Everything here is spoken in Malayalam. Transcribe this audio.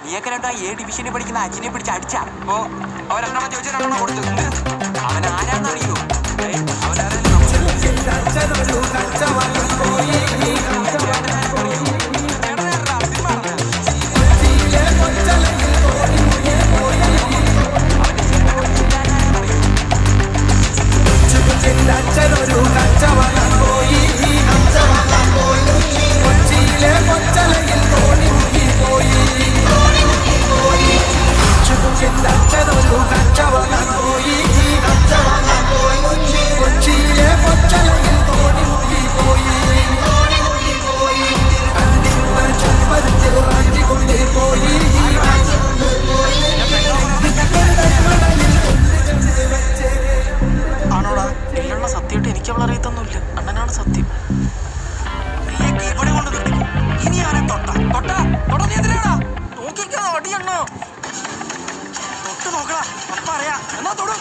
നീയൊക്കെ രണ്ടാ A ഡിവിഷനിൽ പഠിക്കുന്ന അച്ഛനെ പിടിച്ച് അടിച്ചാ. ഓ അവരെണ്ണം ചോദിച്ചാൽ കൊടുത്തു. അവൻ ആരാന്നറിയോ? സത്യമായിട്ട് എനിക്ക് അവൾ അറിയത്തൊന്നുമില്ല. അണ്ണനാണ് സത്യം. ഇവിടെ കൊണ്ട് നിർത്തിക്കും. ഇനി ആരെ തൊട്ട നീ എന്തിനാടാ നോക്കിക്കാ അടിയണ്ണോ? തൊട്ട് നോക്കടാ. അപ്പ അറിയാ. എന്നാ തൊടും.